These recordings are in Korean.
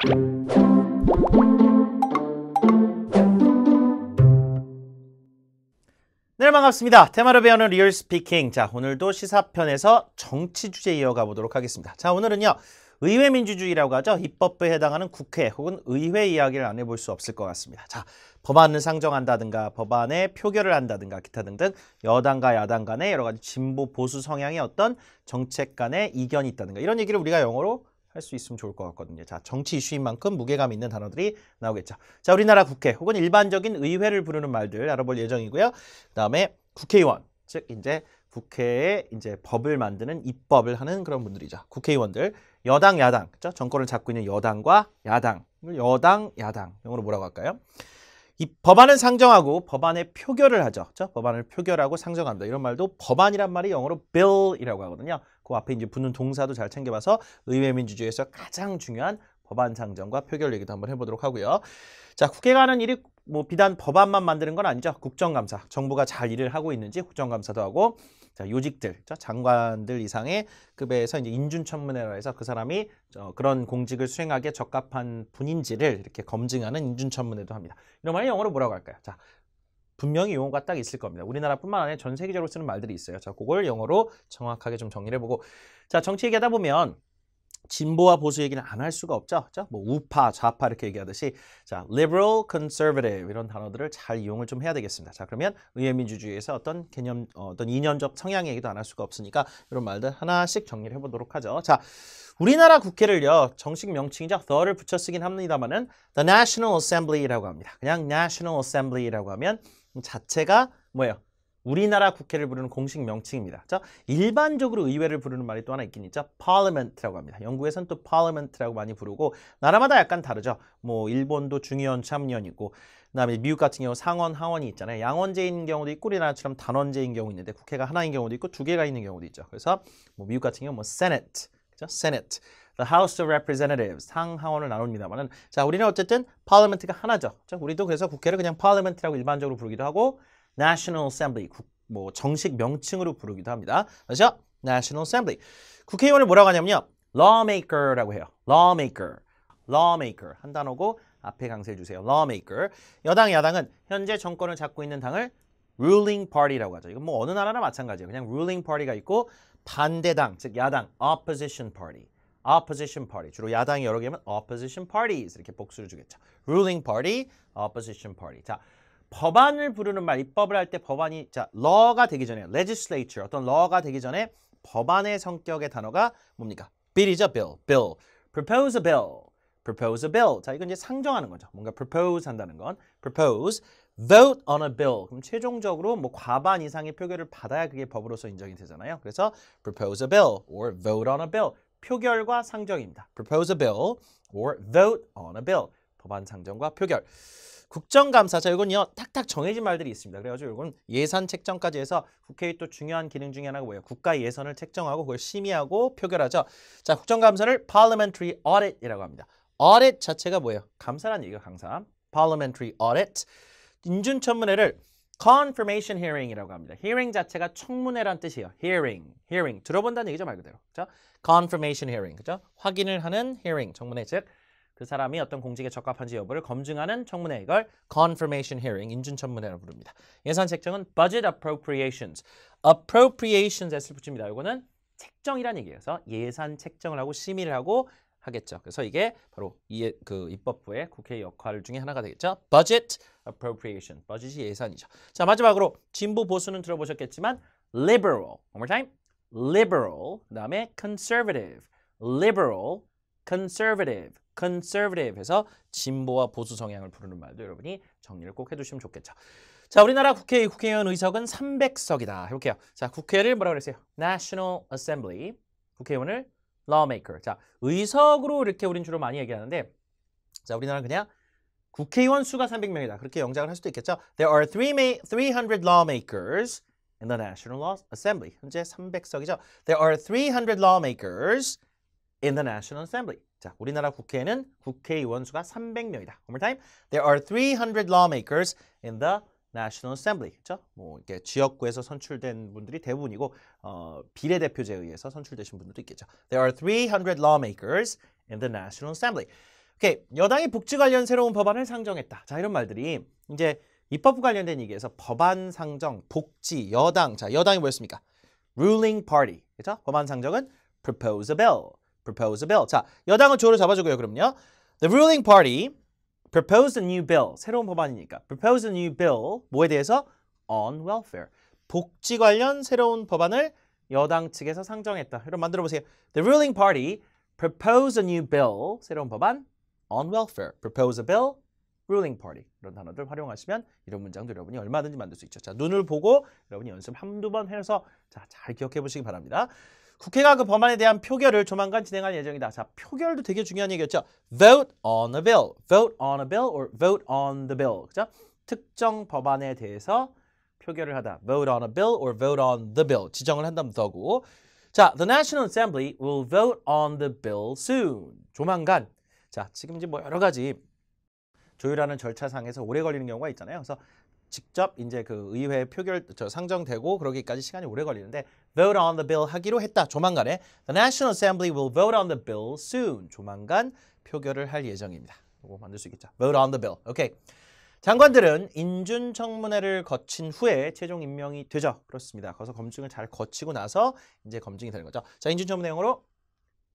네, 반갑습니다. 테마를 배우는 리얼 스피킹. 자, 오늘도 시사편에서 정치 주제 이어가 보도록 하겠습니다. 자, 오늘은요. 의회 민주주의라고 하죠. 입법부에 해당하는 국회 혹은 의회 이야기를 안 해볼 수 없을 것 같습니다. 자, 법안을 상정한다든가 법안에 표결을 한다든가 기타 등등 여당과 야당 간의 여러 가지 진보 보수 성향의 어떤 정책 간의 이견이 있다든가 이런 얘기를 우리가 영어로 할 수 있으면 좋을 것 같거든요. 자, 정치 이슈인 만큼 무게감 있는 단어들이 나오겠죠. 자, 우리나라 국회 혹은 일반적인 의회를 부르는 말들 알아볼 예정이고요. 그다음에 국회의원, 즉 이제 국회에 이제 법을 만드는 입법을 하는 그런 분들이죠. 국회의원들, 여당, 야당, 그렇죠? 정권을 잡고 있는 여당과 야당, 여당, 야당, 영어로 뭐라고 할까요? 이 법안을 상정하고 법안에 표결을 하죠. 그렇죠? 법안을 표결하고 상정합니다. 이런 말도 법안이란 말이 영어로 bill이라고 하거든요. 그 앞에 이제 붙는 동사도 잘 챙겨봐서 의회 민주주의에서 가장 중요한 법안 상정과 표결 얘기도 한번 해보도록 하고요. 자, 국회가 하는 일이 뭐 비단 법안만 만드는 건 아니죠. 국정감사, 정부가 잘 일을 하고 있는지 국정감사도 하고, 자, 요직들, 장관들 이상의 급여에서 이제 인준청문회라 해서 그 사람이 그런 공직을 수행하기에 적합한 분인지를 이렇게 검증하는 인준청문회도 합니다. 이런 말이 영어로 뭐라고 할까요? 자, 분명히 용어가 딱 있을 겁니다. 우리나라뿐만 아니라 전 세계적으로 쓰는 말들이 있어요. 자, 그걸 영어로 정확하게 좀 정리를 해보고, 자, 정치 얘기하다 보면 진보와 보수 얘기는 안 할 수가 없죠. 그렇죠? 뭐 우파, 좌파 이렇게 얘기하듯이 자, liberal, conservative 이런 단어들을 잘 이용을 좀 해야 되겠습니다. 자, 그러면 의회 민주주의에서 어떤 개념, 어떤 이념적 성향 얘기도 안 할 수가 없으니까 이런 말들 하나씩 정리를 해보도록 하죠. 자, 우리나라 국회를요, 정식 명칭이죠. the를 붙여 쓰긴 합니다만은 the National Assembly라고 합니다. 그냥 National Assembly라고 하면 자체가 뭐예요? 우리나라 국회를 부르는 공식 명칭입니다. 그렇죠? 일반적으로 의회를 부르는 말이 또 하나 있긴 있죠. parliament라고 합니다. 영국에서는 또 parliament라고 많이 부르고 나라마다 약간 다르죠. 뭐 일본도 중의원, 참의원 있고 그다음에 미국 같은 경우 상원, 하원이 있잖아요. 양원제인 경우도 있고 우리나라처럼 단원제인 경우 있는데 국회가 하나인 경우도 있고 두 개가 있는 경우도 있죠. 그래서 뭐 미국 같은 경우 뭐 Senate, 그렇죠? Senate, the House of Representatives 상하원을 나눕니다만은 자, 우리는 어쨌든 parliament가 하나죠. 그렇죠? 우리도 그래서 국회를 그냥 parliament라고 일반적으로 부르기도 하고 National Assembly, 뭐 정식 명칭으로 부르기도 합니다. 그렇죠? National Assembly. 국회의원을 뭐라고 하냐면요. lawmaker라고 해요. lawmaker. lawmaker. 한 단어고 앞에 강세해 주세요. lawmaker. 여당, 야당은 현재 정권을 잡고 있는 당을 ruling party라고 하죠. 이건 뭐 어느 나라나 마찬가지예요. 그냥 ruling party가 있고 반대당, 즉 야당, opposition party. opposition party. 주로 야당이 여러 개면 opposition parties 이렇게 복수를 주겠죠. ruling party, opposition party. 자, 법안을 부르는 말, 입법을 할 때 법안이 자, law가 되기 전에 legislature, 어떤 law가 되기 전에 법안의 성격의 단어가 뭡니까? bill이죠, bill. bill. propose a bill. propose a bill. 자, 이건 이제 상정하는 거죠. 뭔가 propose 한다는 건 propose, vote on a bill. 그럼 최종적으로 뭐 과반 이상의 표결을 받아야 그게 법으로서 인정이 되잖아요. 그래서 propose a bill or vote on a bill. 표결과 상정입니다. propose a bill or vote on a bill. 법안 상정과 표결. 국정감사, 자, 이건요, 탁탁 정해진 말들이 있습니다. 그래가지고 이건 예산 책정까지 해서 국회의 또 중요한 기능 중에 하나가 뭐예요? 국가 예산을 책정하고 그걸 심의하고 표결하죠. 자, 국정감사를 parliamentary audit이라고 합니다. audit 자체가 뭐예요? 감사란 얘기가 감사. parliamentary audit. 인준청문회를 confirmation hearing이라고 합니다. hearing 자체가 청문회란 뜻이에요. hearing. 들어본다는 얘기죠, 말 그대로. 그렇죠? confirmation hearing. 그렇죠? 확인을 하는 hearing. 청문회, 즉 그 사람이 어떤 공직에 적합한지 여부를 검증하는 청문회, 이걸 confirmation hearing, 인준청문회라고 부릅니다. 예산 책정은 budget appropriations. appropriations S를 붙입니다. 이거는 책정이란 얘기예요. 그래서 예산 책정을 하고 심의를 하고 하겠죠. 그래서 이게 바로 그 입법부의 국회의 역할 중에 하나가 되겠죠. budget appropriation. budget이 예산이죠. 자, 마지막으로 진보 보수는 들어보셨겠지만 liberal. One more time. liberal. 그다음에 conservative. liberal, conservative. conservative 해서 진보와 보수 성향을 부르는 말도 여러분이 정리를 꼭 해두시면 좋겠죠. 자, 우리나라 국회의원 의석은 300석이다. 해볼게요. 자, 국회를 뭐라고 그랬어요? National Assembly. 국회의원을 lawmaker. 자, 의석으로 이렇게 우린 주로 많이 얘기하는데 자, 우리나라는 그냥 국회의원 수가 300명이다. 그렇게 영작을 할 수도 있겠죠. There are 300 lawmakers in the National Assembly. 현재 300석이죠. There are 300 lawmakers in the National Assembly. 자, 우리나라 국회에는 국회의원 수가 300명이다. One more time. There are 300 lawmakers in the National Assembly. 그렇죠? 뭐 이렇게 지역구에서 선출된 분들이 대부분이고 비례대표제에 의해서 선출되신 분들도 있겠죠. There are 300 lawmakers in the National Assembly. 오케이. 여당이 복지 관련 새로운 법안을 상정했다. 자, 이런 말들이 이제 입법부 관련된 얘기에서 법안 상정, 복지, 여당. 자, 여당이 뭐였습니까? ruling party. 그렇죠? 법안 상정은 propose a bill. propose a bill. 자, 여당은 주어로 잡아주고요. 그럼요. The ruling party proposed a new bill. 새로운 법안이니까. proposed a new bill. 뭐에 대해서? on welfare. 복지 관련 새로운 법안을 여당 측에서 상정했다. 이런 만들어 보세요. The ruling party proposed a new bill. 새로운 법안 on welfare. propose a bill. ruling party. 이런 단어들 활용하시면 이런 문장도 여러분이 얼마든지 만들 수 있죠. 자, 눈을 보고 여러분이 연습 한두 번 해서 자, 잘 기억해 보시기 바랍니다. 국회가 그 법안에 대한 표결을 조만간 진행할 예정이다. 자, 표결도 되게 중요한 얘기였죠. Vote on a bill. Vote on a bill or vote on the bill. 그죠? 특정 법안에 대해서 표결을 하다. Vote on a bill or vote on the bill. 지정을 한다면 더고. 자, the National Assembly will vote on the bill soon. 조만간. 자, 지금 이제 뭐 여러 가지 조율하는 절차상에서 오래 걸리는 경우가 있잖아요. 그래서 직접 이제 그 의회 표결 상정되고 그러기까지 시간이 오래 걸리는데 vote on the bill 하기로 했다. 조만간에 the National Assembly will vote on the bill soon. 조만간 표결을 할 예정입니다. 이거 만들 수 있겠죠. vote on the bill. 오케이. 장관들은 인준청문회를 거친 후에 최종 임명이 되죠. 그렇습니다. 거기서 검증을 잘 거치고 나서 이제 검증이 되는 거죠. 자, 인준청문회 영어로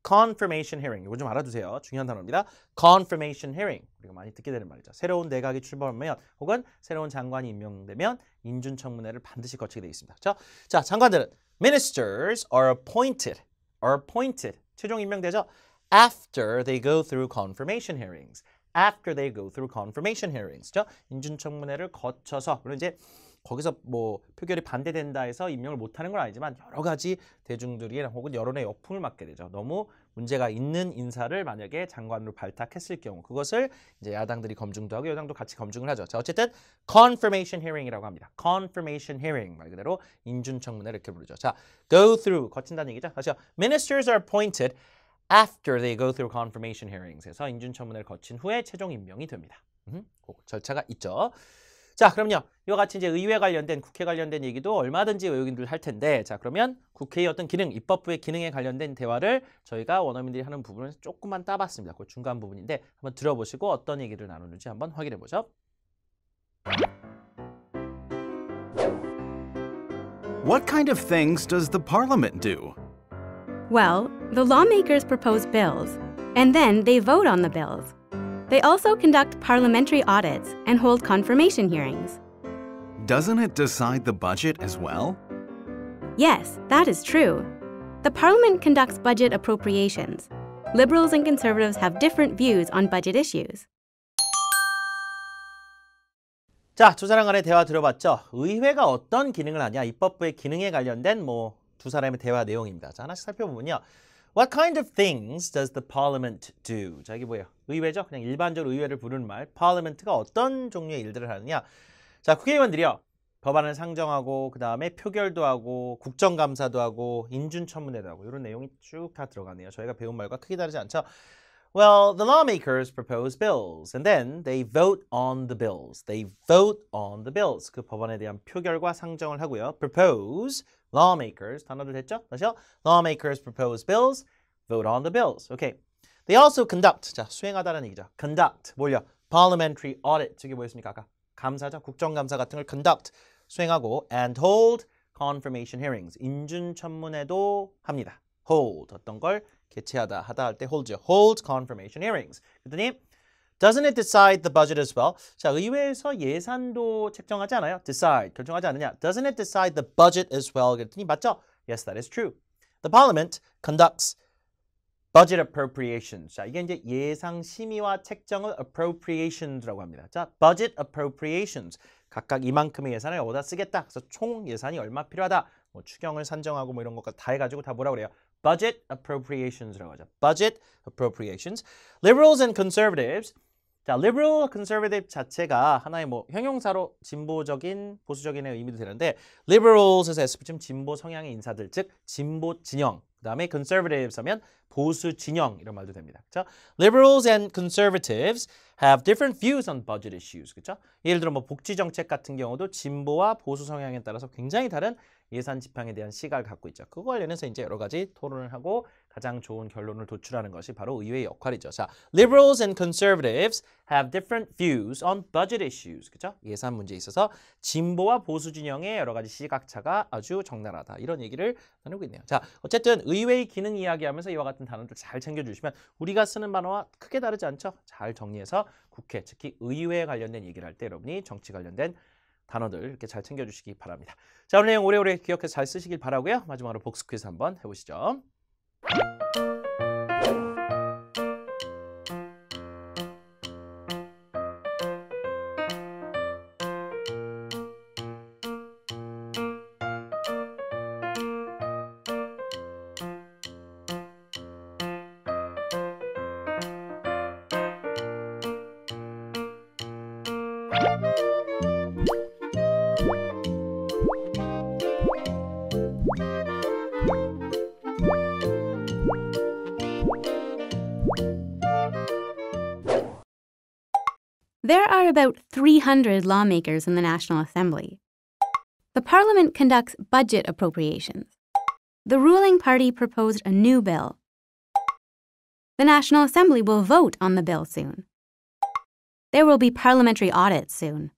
confirmation hearing. 이거 좀 알아두세요. 중요한 단어입니다. confirmation hearing. 우리가 많이 듣게 되는 말이죠. 새로운 내각이 출범하면 혹은 새로운 장관이 임명되면 인준청문회를 반드시 거치게 되어 있습니다. 그렇죠? 자, 장관들은 ministers are appointed. 최종 임명되죠. after they go through confirmation hearings. after they go through confirmation hearings. 그렇죠? 인준청문회를 거쳐서 물론 이제 거기서 뭐 표결이 반대된다 해서 임명을 못하는 건 아니지만 여러 가지 대중들이 혹은 여론의 역풍을 맞게 되죠. 너무 문제가 있는 인사를 만약에 장관으로 발탁했을 경우 그것을 이제 야당들이 검증도 하고 여당도 같이 검증을 하죠. 자, 어쨌든 confirmation hearing이라고 합니다. confirmation hearing 말 그대로 인준청문회 이렇게 부르죠. 자, go through 거친다는 얘기죠. 다시요. Ministers are appointed after they go through confirmation hearings. 해서 인준청문회를 거친 후에 최종 임명이 됩니다. 그 절차가 있죠. 자, 그럼요. 이와 같이 이제 의회 관련된 국회 관련된 얘기도 얼마든지 여러분들 할 텐데 자, 그러면 국회의 어떤 기능, 입법부의 기능에 관련된 대화를 저희가 원어민들이 하는 부분을 조금만 따봤습니다. 그 중간 부분인데 한번 들어보시고 어떤 얘기를 나누는지 한번 확인해 보죠. What kind of things does the parliament do? Well, the lawmakers propose bills, and then they vote on the bills. They also conduct parliamentary audits and hold confirmation hearings. Doesn't it decide the budget as well? Yes, that is true. The parliament conducts budget appropriations. Liberals and conservatives have different views on budget issues. 자, 두 사람 간의 대화 들어봤죠? 의회가 어떤 기능을 하냐? 입법부의 기능에 관련된 뭐 두 사람의 대화 내용입니다. 자, 하나씩 살펴보면요. What kind of things does the parliament do? 자, 이게 뭐예요? 의회죠? 그냥 일반적으로 의회를 부르는 말. parliament가 어떤 종류의 일들을 하느냐? 자, 국회의원들이요. 법안을 상정하고 그 다음에 표결도 하고 국정감사도 하고 인준청문회도 하고 이런 내용이 쭉 다 들어가네요. 저희가 배운 말과 크게 다르지 않죠? Well, the lawmakers propose bills and then they vote on the bills. They vote on the bills. 그 법안에 대한 표결과 상정을 하고요. propose, lawmakers, 단어들 됐죠? 다시요. lawmakers propose bills, vote on the bills. Okay. They also conduct, 자, 수행하다는 얘기죠. conduct, 뭘요? parliamentary audit, 저게 뭐였습니까? 아까 감사죠? 국정감사 같은 걸 conduct, 수행하고 and hold confirmation hearings, 인준청문회도 합니다. hold, 어떤 걸 개최하다, 하다 할 때 hold죠. hold confirmation hearings. 그랬더니 doesn't it decide the budget as well? 자, 의회에서 예산도 책정하지 않아요? decide, 결정하지 않느냐? Doesn't it decide the budget as well? 그랬더니 맞죠? Yes, that is true. The parliament conducts budget appropriations. 자, 이게 이제 예상 심의와 책정을 appropriations라고 합니다. 자, budget appropriations. 각각 이만큼의 예산을 어디다 쓰겠다. 그래서 총 예산이 얼마 필요하다. 뭐 추경을 산정하고 뭐 이런 것까지 다 해가지고 다 뭐라고 그래요? budget appropriations라고 하죠. budget appropriations. Liberals and conservatives. 자, liberal, conservative 자체가 하나의 뭐 형용사로 진보적인, 보수적인의 의미도 되는데 liberals에서 S 붙이면 진보 성향의 인사들, 즉 진보 진영. 그 다음에 conservatives 하면 보수 진영 이런 말도 됩니다. 그렇죠? Liberals and conservatives have different views on budget issues. 그렇죠? 예를 들어 뭐 복지 정책 같은 경우도 진보와 보수 성향에 따라서 굉장히 다른 예산 지평에 대한 시각을 갖고 있죠. 그거 관련해서 이제 여러 가지 토론을 하고 가장 좋은 결론을 도출하는 것이 바로 의회의 역할이죠. 자, liberals and conservatives have different views on budget issues. 그죠? 예산 문제에 있어서 진보와 보수 진영의 여러 가지 시각차가 아주 적나라하다. 이런 얘기를 나누고 있네요. 자, 어쨌든 의회의 기능 이야기하면서 이와 같은 단어들 잘 챙겨주시면 우리가 쓰는 단어와 크게 다르지 않죠? 잘 정리해서 국회, 특히 의회에 관련된 얘기를 할 때 여러분이 정치 관련된 단어들 이렇게 잘 챙겨주시기 바랍니다. 자, 오늘 내용 오래오래 기억해서 잘 쓰시길 바라고요. 마지막으로 복습 퀴즈 한번 해보시죠. There are about 300 lawmakers in the National Assembly. The Parliament conducts budget appropriations. The ruling party proposed a new bill. The National Assembly will vote on the bill soon. There will be parliamentary audits soon.